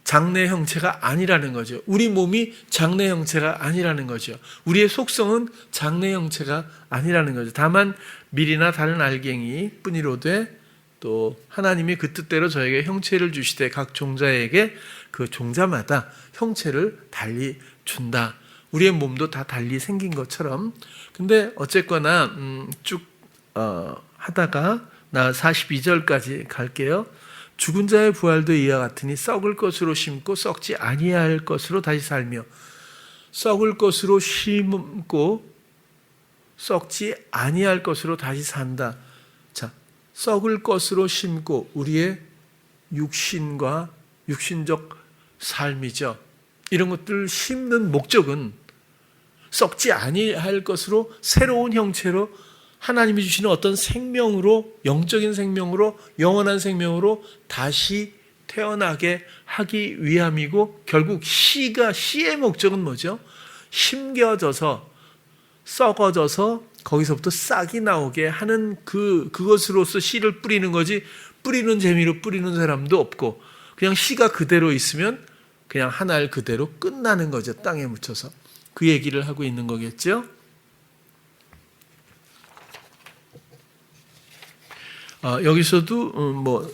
Speaker 1: 장래 형체가 아니라는 거죠. 우리 몸이 장래 형체가 아니라는 거죠. 우리의 속성은 장래 형체가 아니라는 거죠. 다만 밀이나 다른 알갱이 뿐이로되 또 하나님이 그 뜻대로 저에게 형체를 주시되 각 종자에게 그 종자마다 형체를 달리 준다. 우리의 몸도 다 달리 생긴 것처럼. 근데 어쨌거나 쭉 하다가 나 42절까지 갈게요. 죽은 자의 부활도 이와 같으니 썩을 것으로 심고 썩지 아니할 것으로 다시 살며, 썩을 것으로 심고 썩지 아니할 것으로 다시 산다. 자, 썩을 것으로 심고, 우리의 육신과 육신적 삶이죠. 이런 것들을 심는 목적은 썩지 아니할 것으로, 새로운 형체로 하나님이 주시는 어떤 생명으로, 영적인 생명으로, 영원한 생명으로 다시 태어나게 하기 위함이고, 결국 씨의 목적은 뭐죠? 심겨져서 썩어져서 거기서부터 싹이 나오게 하는 그것으로서 씨를 뿌리는 거지, 뿌리는 재미로 뿌리는 사람도 없고, 그냥 씨가 그대로 있으면 그냥 하나를 그대로 끝나는 거죠. 땅에 묻혀서. 그 얘기를 하고 있는 거겠죠. 여기서도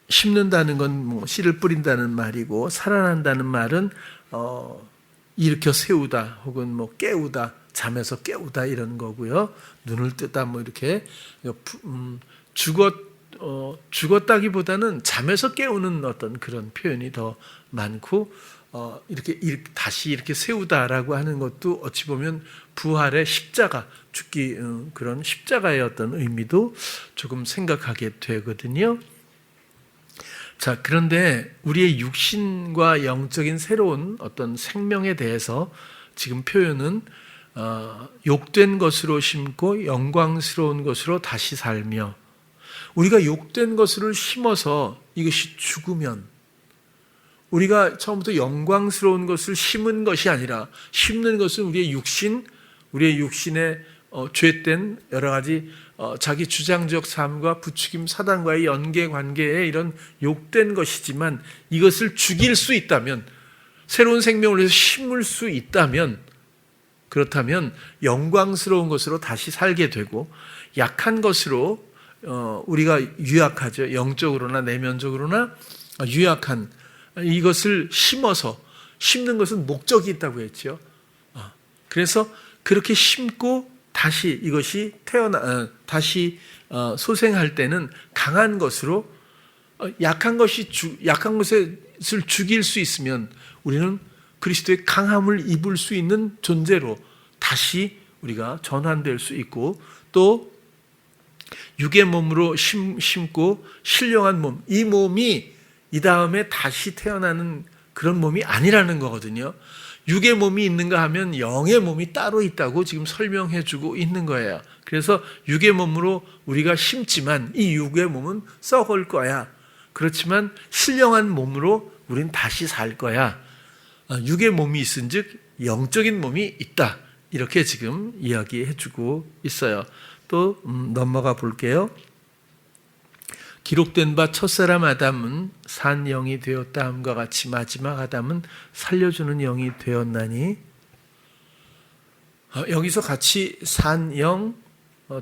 Speaker 1: 심는다는 건 씨를 뿌린다는 말이고, 살아난다는 말은 일으켜 세우다 혹은 깨우다, 잠에서 깨우다 이런 거고요. 눈을 뜨다 이렇게 죽었다기보다는 잠에서 깨우는 어떤 그런 표현이 더 많고, 이렇게 다시 이렇게 세우다라고 하는 것도 어찌 보면 부활의 십자가, 죽기, 그런 십자가의 어떤 의미도 조금 생각하게 되거든요. 자, 그런데 우리의 육신과 영적인 새로운 어떤 생명에 대해서 지금 표현은 욕된 것으로 심고 영광스러운 것으로 다시 살며, 우리가 욕된 것을 심어서 이것이 죽으면, 우리가 처음부터 영광스러운 것을 심은 것이 아니라 심는 것은 우리의 육신의 죄된 여러 가지 자기 주장적 삶과 부추김, 사단과의 연계 관계에 이런 욕된 것이지만, 이것을 죽일 수 있다면, 새로운 생명을 위해서 심을 수 있다면, 그렇다면 영광스러운 것으로 다시 살게 되고, 약한 것으로 우리가 유약하죠. 영적으로나 내면적으로나 유약한 이것을 심는 것은 목적이 있다고 했죠. 그래서 그렇게 심고 다시 이것이 다시 소생할 때는 강한 것으로, 약한 것을 죽일 수 있으면 우리는 그리스도의 강함을 입을 수 있는 존재로 다시 우리가 전환될 수 있고, 또 육의 몸으로 심고 신령한 몸, 이 몸이 이 다음에 다시 태어나는 그런 몸이 아니라는 거거든요. 육의 몸이 있는가 하면 영의 몸이 따로 있다고 지금 설명해 주고 있는 거예요. 그래서 육의 몸으로 우리가 심지만 이 육의 몸은 썩을 거야. 그렇지만 신령한 몸으로 우린 다시 살 거야. 육의 몸이 있은 즉 영적인 몸이 있다. 이렇게 지금 이야기해 주고 있어요. 또 넘어가 볼게요. 기록된 바 첫사람 아담은 산 영이 되었다 함과 같이 마지막 아담은 살려주는 영이 되었나니, 여기서 같이 산 영,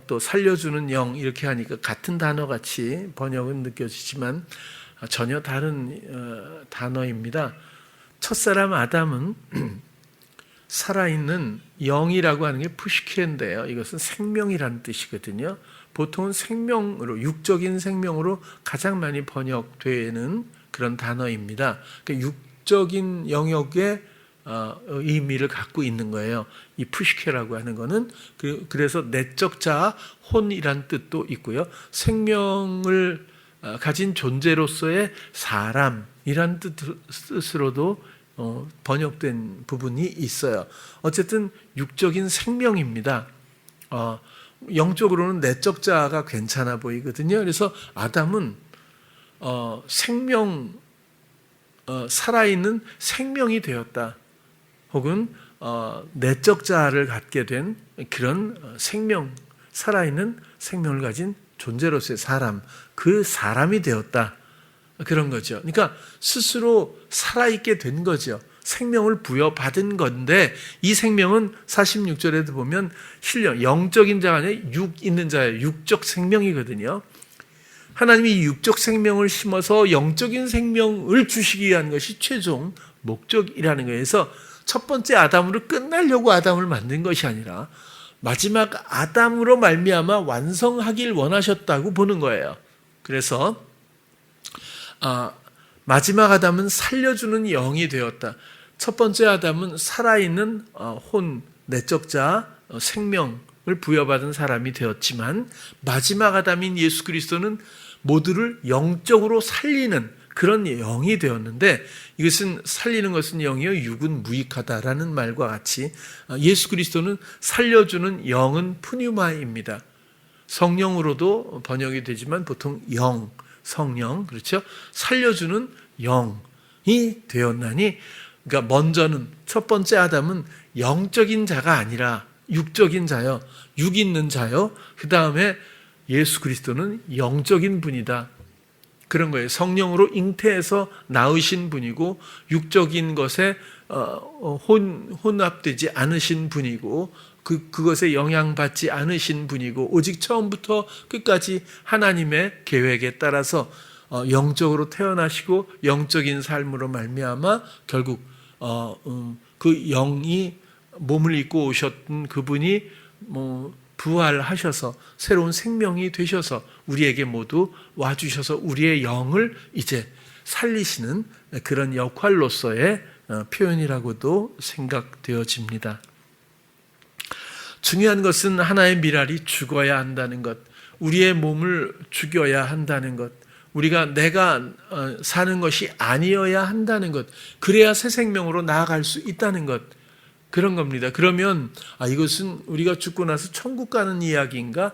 Speaker 1: 또 살려주는 영 이렇게 하니까 같은 단어 같이 번역은 느껴지지만 전혀 다른 단어입니다. 첫사람 아담은 살아있는 영이라고 하는 게 푸시케인데요. 이것은 생명이라는 뜻이거든요. 보통은 생명으로, 육적인 생명으로 가장 많이 번역되는 그런 단어입니다. 그러니까 육적인 영역의 의미를 갖고 있는 거예요. 이 푸시케라고 하는 거는 그래서 내적 자아, 혼이란 뜻도 있고요. 생명을 가진 존재로서의 사람이란 뜻으로도 번역된 부분이 있어요. 어쨌든 육적인 생명입니다. 영적으로는 내적 자아가 괜찮아 보이거든요. 그래서 아담은 살아있는 생명이 되었다. 혹은 내적 자아를 갖게 된 그런 살아있는 생명을 가진 존재로서의 사람, 그 사람이 되었다. 그런 거죠. 그러니까 스스로 살아있게 된 거죠. 생명을 부여받은 건데, 이 생명은 46절에도 보면 영적인 자가 아니라 육 있는 자예요. 육적 생명이거든요. 하나님이 육적 생명을 심어서 영적인 생명을 주시기 위한 것이 최종 목적이라는 거예요. 그래서 첫 번째 아담으로 끝나려고 아담을 만든 것이 아니라 마지막 아담으로 말미암아 완성하길 원하셨다고 보는 거예요. 그래서 마지막 아담은 살려주는 영이 되었다. 첫 번째 아담은 살아있는 혼, 내적 자아, 생명을 부여받은 사람이 되었지만, 마지막 아담인 예수 그리스도는 모두를 영적으로 살리는 그런 영이 되었는데, 이것은 살리는 것은 영이요 육은 무익하다라는 말과 같이 예수 그리스도는 살려주는 영은 푸뉴마입니다. 성령으로도 번역이 되지만 보통 영, 성령, 그렇죠? 살려주는 영이 되었나니, 그러니까 먼저는 첫 번째 아담은 영적인 자가 아니라 육적인 자요, 육 있는 자요. 그 다음에 예수 그리스도는 영적인 분이다. 그런 거예요. 성령으로 잉태해서 낳으신 분이고 육적인 것에 혼합되지 않으신 분이고 그것에 영향받지 않으신 분이고, 오직 처음부터 끝까지 하나님의 계획에 따라서 영적으로 태어나시고 영적인 삶으로 말미암아 결국 그 영이 몸을 입고 오셨던 그분이 부활하셔서 새로운 생명이 되셔서 우리에게 모두 와주셔서 우리의 영을 이제 살리시는 그런 역할로서의 표현이라고도 생각되어집니다. 중요한 것은 하나의 미랄이 죽어야 한다는 것, 우리의 몸을 죽여야 한다는 것, 우리가 내가 사는 것이 아니어야 한다는 것, 그래야 새 생명으로 나아갈 수 있다는 것, 그런 겁니다. 그러면 이것은 우리가 죽고 나서 천국 가는 이야기인가,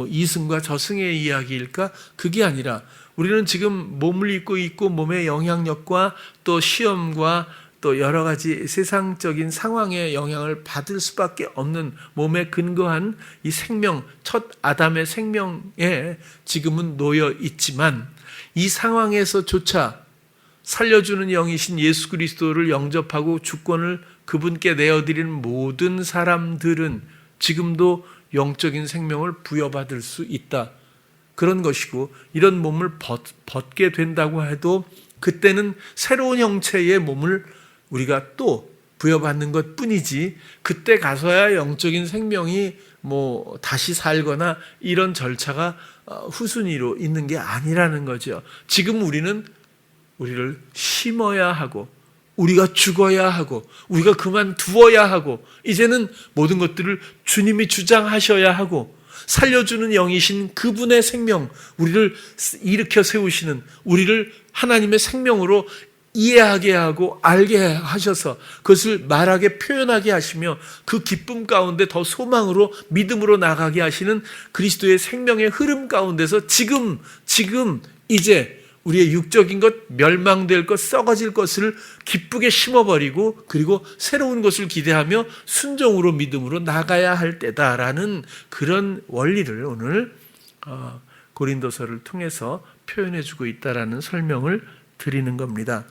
Speaker 1: 이승과 저승의 이야기일까? 그게 아니라 우리는 지금 몸을 입고 있고 몸의 영향력과 또 시험과 또 여러 가지 세상적인 상황의 영향을 받을 수밖에 없는 몸에 근거한 이 생명, 첫 아담의 생명에 지금은 놓여 있지만, 이 상황에서조차 살려주는 영이신 예수 그리스도를 영접하고 주권을 그분께 내어드리는 모든 사람들은 지금도 영적인 생명을 부여받을 수 있다. 그런 것이고, 이런 몸을 벗게 된다고 해도 그때는 새로운 형체의 몸을 우리가 또 부여받는 것 뿐이지, 그때 가서야 영적인 생명이 다시 살거나 이런 절차가 후순위로 있는 게 아니라는 거죠. 지금 우리는 우리를 심어야 하고, 우리가 죽어야 하고, 우리가 그만두어야 하고, 이제는 모든 것들을 주님이 주장하셔야 하고, 살려주는 영이신 그분의 생명, 우리를 일으켜 세우시는, 우리를 하나님의 생명으로 이해하게 하고 알게 하셔서 그것을 말하게 표현하게 하시며 그 기쁨 가운데 더 소망으로 믿음으로 나가게 하시는 그리스도의 생명의 흐름 가운데서 지금 이제 우리의 육적인 것, 멸망될 것, 썩어질 것을 기쁘게 심어버리고, 그리고 새로운 것을 기대하며 순종으로 믿음으로 나가야 할 때다라는 그런 원리를 오늘 고린도서를 통해서 표현해주고 있다라는 설명을 드리는 겁니다.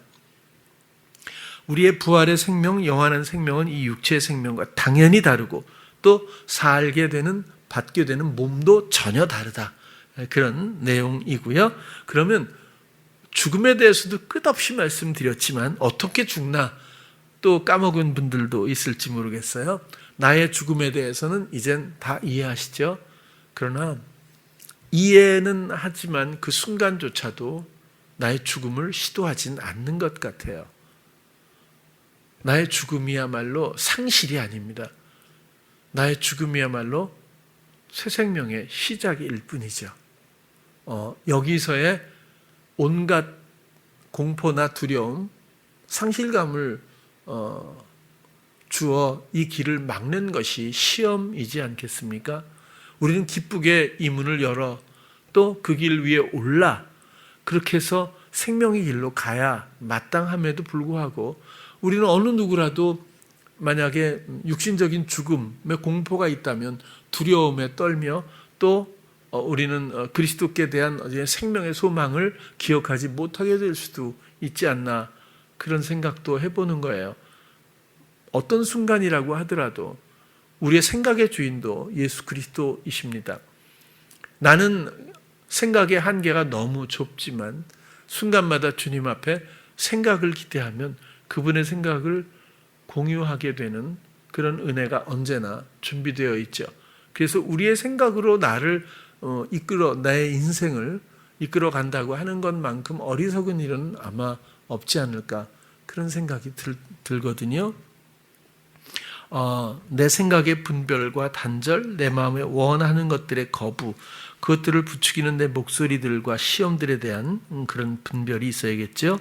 Speaker 1: 우리의 부활의 생명, 영원한 생명은 이 육체의 생명과 당연히 다르고 또 살게 되는, 받게 되는 몸도 전혀 다르다. 그런 내용이고요. 그러면 죽음에 대해서도 끝없이 말씀드렸지만 어떻게 죽나 또 까먹은 분들도 있을지 모르겠어요. 나의 죽음에 대해서는 이젠 다 이해하시죠? 그러나 이해는 하지만 그 순간조차도 나의 죽음을 시도하진 않는 것 같아요. 나의 죽음이야말로 상실이 아닙니다. 나의 죽음이야말로 새 생명의 시작일 뿐이죠. 여기서의 온갖 공포나 두려움, 상실감을 주어 이 길을 막는 것이 시험이지 않겠습니까? 우리는 기쁘게 이 문을 열어 또 그 길 위에 올라 그렇게 해서 생명의 길로 가야 마땅함에도 불구하고 우리는 어느 누구라도 만약에 육신적인 죽음의 공포가 있다면 두려움에 떨며 또 우리는 그리스도께 대한 생명의 소망을 기억하지 못하게 될 수도 있지 않나 그런 생각도 해보는 거예요. 어떤 순간이라고 하더라도 우리의 생각의 주인도 예수 그리스도이십니다. 나는 생각의 한계가 너무 좁지만 순간마다 주님 앞에 생각을 기대하면 그분의 생각을 공유하게 되는 그런 은혜가 언제나 준비되어 있죠. 그래서 우리의 생각으로 나를 나의 인생을 이끌어 간다고 하는 것만큼 어리석은 일은 아마 없지 않을까 그런 생각이 들거든요. 내 생각의 분별과 단절, 내 마음에 원하는 것들의 거부, 그것들을 부추기는 내 목소리들과 시험들에 대한 그런 분별이 있어야겠죠.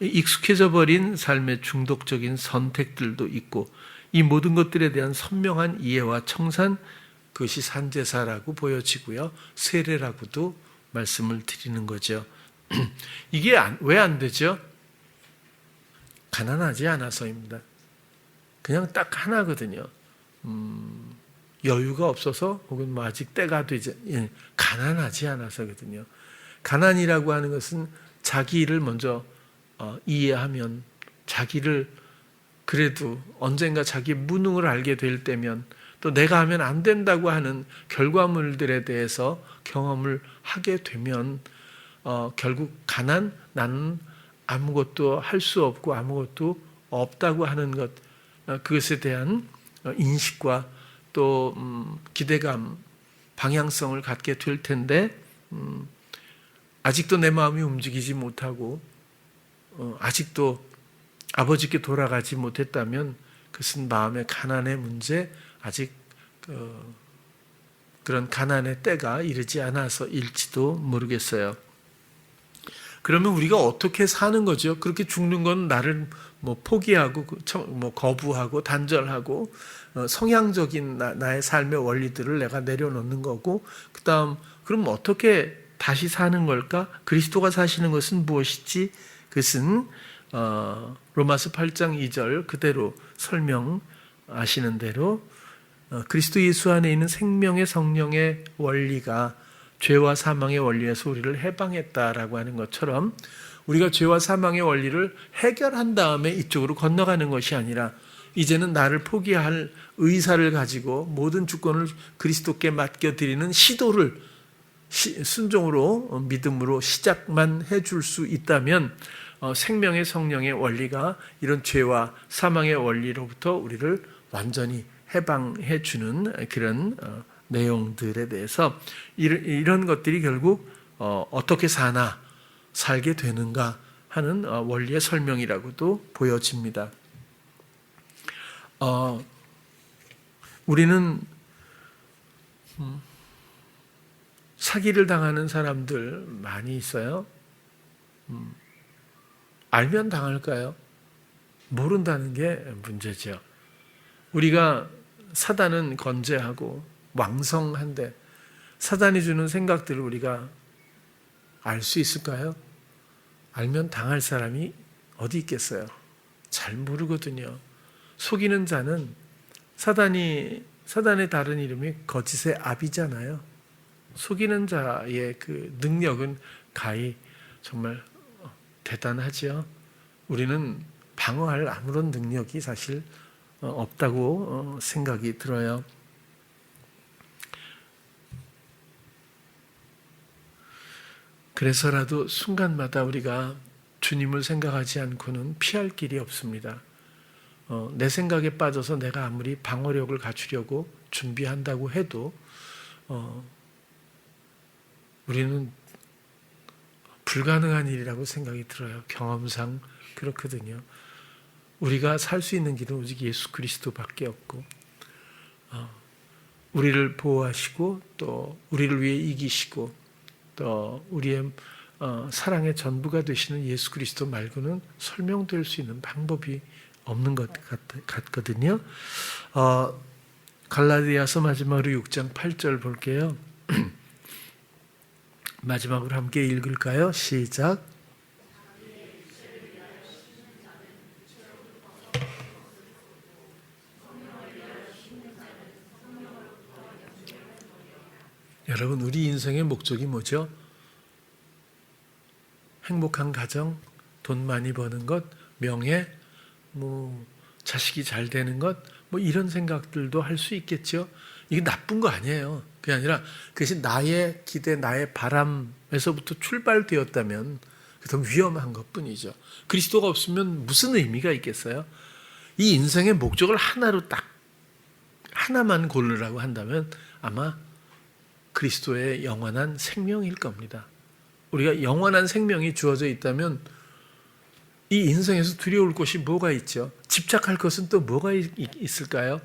Speaker 1: 익숙해져 버린 삶의 중독적인 선택들도 있고 이 모든 것들에 대한 선명한 이해와 청산, 그것이 산제사라고 보여지고요. 세례라고도 말씀을 드리는 거죠. 이게 왜 안 되죠? 가난하지 않아서입니다. 그냥 딱 하나거든요. 여유가 없어서 혹은 아직 때가 되지 가난하지 않아서거든요. 가난이라고 하는 것은 자기를 먼저 이해하면 자기를 그래도 언젠가 자기 무능을 알게 될 때면 또 내가 하면 안 된다고 하는 결과물들에 대해서 경험을 하게 되면 결국 나는 아무것도 할 수 없고 아무것도 없다고 하는 것 그것에 대한 인식과 또 기대감, 방향성을 갖게 될 텐데 아직도 내 마음이 움직이지 못하고 아직도 아버지께 돌아가지 못했다면 그것은 마음의 가난의 문제, 아직 그런 가난의 때가 이르지 않아서일지도 모르겠어요. 그러면 우리가 어떻게 사는 거죠? 그렇게 죽는 건 나를 포기하고 거부하고 단절하고 성향적인 나의 삶의 원리들을 내가 내려놓는 거고 그다음 그럼 어떻게 다시 사는 걸까? 그리스도가 사시는 것은 무엇이지? 그것은 로마서 8장 2절 그대로 설명하시는 대로 그리스도 예수 안에 있는 생명의 성령의 원리가 죄와 사망의 원리에서 우리를 해방했다라고 하는 것처럼 우리가 죄와 사망의 원리를 해결한 다음에 이쪽으로 건너가는 것이 아니라 이제는 나를 포기할 의사를 가지고 모든 주권을 그리스도께 맡겨드리는 시도를 순종으로 믿음으로 시작만 해줄 수 있다면 생명의 성령의 원리가 이런 죄와 사망의 원리로부터 우리를 완전히 해방해 주는 그런 내용들에 대해서 이런 것들이 결국 어떻게 살게 되는가 하는 원리의 설명이라고도 보여집니다. 우리는 사기를 당하는 사람들 많이 있어요. 알면 당할까요? 모른다는 게 문제죠. 우리가 사단은 건재하고 왕성한데 사단이 주는 생각들을 우리가 알 수 있을까요? 알면 당할 사람이 어디 있겠어요? 잘 모르거든요. 속이는 자는 사단의 다른 이름이 거짓의 압이잖아요. 속이는 자의 그 능력은 가히 정말 대단하죠. 우리는 방어할 아무런 능력이 사실 없다고 생각이 들어요. 그래서라도 순간마다 우리가 주님을 생각하지 않고는 피할 길이 없습니다. 내 생각에 빠져서 내가 아무리 방어력을 갖추려고 준비한다고 해도 우리는 불가능한 일이라고 생각이 들어요. 경험상 그렇거든요. 우리가 살 수 있는 길은 오직 예수 그리스도밖에 없고 우리를 보호하시고 또 우리를 위해 이기시고 또 우리의 사랑의 전부가 되시는 예수 그리스도 말고는 설명될 수 있는 방법이 없는 것 같거든요. 갈라디아서 마지막으로 6장 8절 볼게요. 마지막으로 함께 읽을까요? 시작. 여러분, 우리 인생의 목적이 뭐죠? 행복한 가정, 돈 많이 버는 것, 명예, 자식이 잘 되는 것, 이런 생각들도 할 수 있겠죠. 이게 나쁜 거 아니에요. 그게 아니라 그것이 나의 기대, 나의 바람에서부터 출발되었다면 더 위험한 것뿐이죠. 그리스도가 없으면 무슨 의미가 있겠어요? 이 인생의 목적을 하나만 고르라고 한다면 아마 그리스도의 영원한 생명일 겁니다. 우리가 영원한 생명이 주어져 있다면 이 인생에서 두려울 것이 뭐가 있죠? 집착할 것은 또 뭐가 있을까요?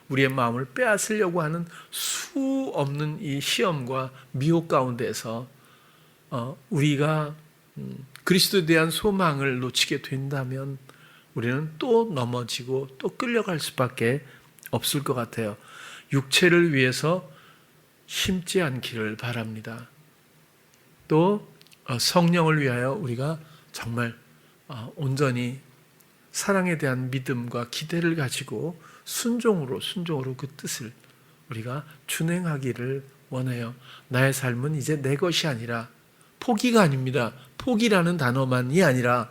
Speaker 1: 우리의 마음을 빼앗으려고 하는 수 없는 이 시험과 미혹 가운데서 우리가 그리스도에 대한 소망을 놓치게 된다면 우리는 또 넘어지고 또 끌려갈 수밖에 없을 것 같아요. 육체를 위해서 심지 않기를 바랍니다. 또 성령을 위하여 우리가 정말 온전히 사랑에 대한 믿음과 기대를 가지고 순종으로 그 뜻을 우리가 준행하기를 원해요. 나의 삶은 이제 내 것이 아니라 포기가 아닙니다. 포기라는 단어만이 아니라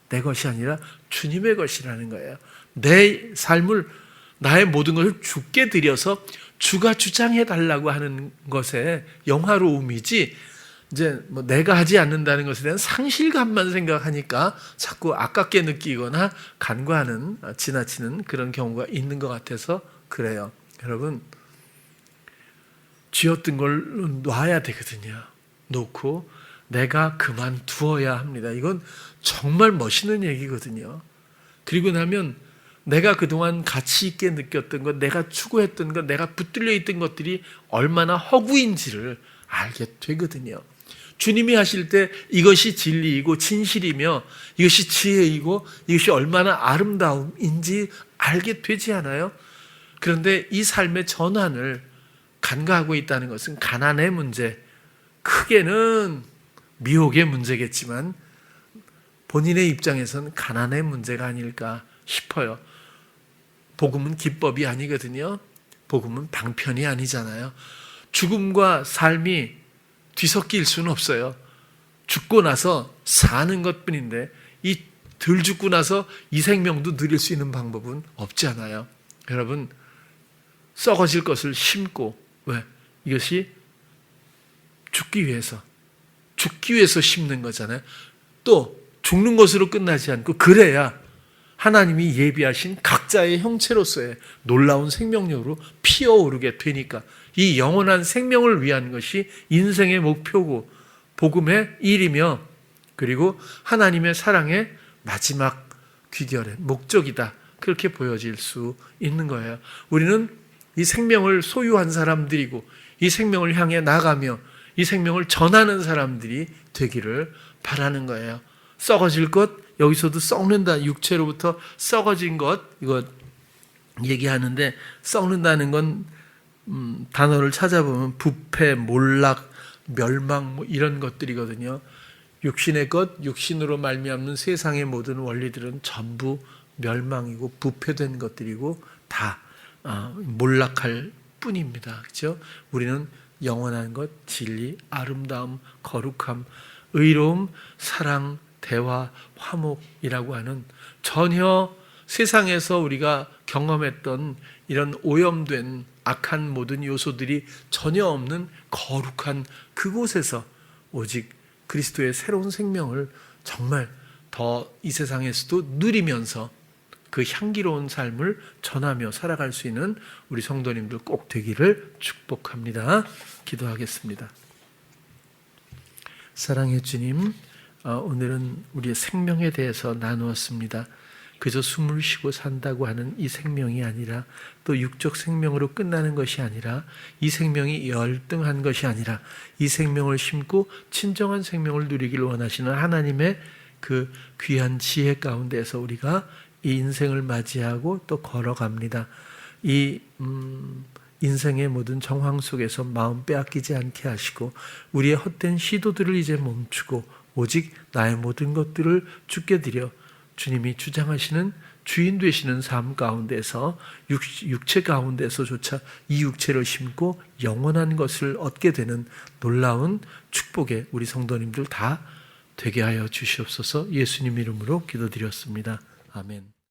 Speaker 1: 내 것이 아니라 주님의 것이라는 거예요. 내 삶을 나의 모든 것을 주께 드려서 주가 주장해 달라고 하는 것에 영화로움이지 이제 내가 하지 않는다는 것에 대한 상실감만 생각하니까 자꾸 아깝게 느끼거나 간과하는 지나치는 그런 경우가 있는 것 같아서 그래요. 여러분, 쥐었던 걸 놔야 되거든요. 놓고 내가 그만두어야 합니다. 이건 정말 멋있는 얘기거든요. 그리고 나면 내가 그동안 가치 있게 느꼈던 것, 내가 추구했던 것, 내가 붙들려 있던 것들이 얼마나 허구인지를 알게 되거든요. 주님이 하실 때 이것이 진리이고 진실이며 이것이 지혜이고 이것이 얼마나 아름다움인지 알게 되지 않아요? 그런데 이 삶의 전환을 간과하고 있다는 것은 가난의 문제, 크게는 미혹의 문제겠지만 본인의 입장에서는 가난의 문제가 아닐까 싶어요. 복음은 기법이 아니거든요. 복음은 방편이 아니잖아요. 죽음과 삶이 뒤섞일 수는 없어요. 죽고 나서 사는 것뿐인데 이 덜 죽고 나서 이 생명도 누릴 수 있는 방법은 없잖아요. 여러분, 썩어질 것을 심고, 왜? 이것이 죽기 위해서 심는 거잖아요. 또 죽는 것으로 끝나지 않고 그래야 하나님이 예비하신 각자의 형체로서의 놀라운 생명력으로 피어오르게 되니까 이 영원한 생명을 위한 것이 인생의 목표고 복음의 일이며 그리고 하나님의 사랑의 마지막 귀결의 목적이다. 그렇게 보여질 수 있는 거예요. 우리는 이 생명을 소유한 사람들이고 이 생명을 향해 나가며 이 생명을 전하는 사람들이 되기를 바라는 거예요. 썩어질 것, 여기서도 썩는다. 육체로부터 썩어진 것, 이거 얘기하는데 썩는다는 건 단어를 찾아보면 부패, 몰락, 멸망 이런 것들이거든요. 육신의 것, 육신으로 말미암는 세상의 모든 원리들은 전부 멸망이고 부패된 것들이고 다 몰락할 뿐입니다. 그렇죠? 우리는 영원한 것, 진리, 아름다움, 거룩함, 의로움, 사랑, 대화, 화목이라고 하는 전혀 세상에서 우리가 경험했던 이런 오염된 악한 모든 요소들이 전혀 없는 거룩한 그곳에서 오직 그리스도의 새로운 생명을 정말 더 이 세상에서도 누리면서 그 향기로운 삶을 전하며 살아갈 수 있는 우리 성도님들 꼭 되기를 축복합니다. 기도하겠습니다. 사랑의 주님, 오늘은 우리의 생명에 대해서 나누었습니다. 그저 숨을 쉬고 산다고 하는 이 생명이 아니라, 또 육적 생명으로 끝나는 것이 아니라, 이 생명이 열등한 것이 아니라 이 생명을 심고 진정한 생명을 누리기를 원하시는 하나님의 그 귀한 지혜 가운데서 우리가 이 인생을 맞이하고 또 걸어갑니다. 이 인생의 모든 정황 속에서 마음 빼앗기지 않게 하시고, 우리의 헛된 시도들을 이제 멈추고 오직 나의 모든 것들을 주께 드려 주님이 주장하시는 주인 되시는 삶 가운데서, 육체 가운데서조차 이 육체를 심고 영원한 것을 얻게 되는 놀라운 축복에 우리 성도님들 다 되게 하여 주시옵소서. 예수님 이름으로 기도드렸습니다. 아멘.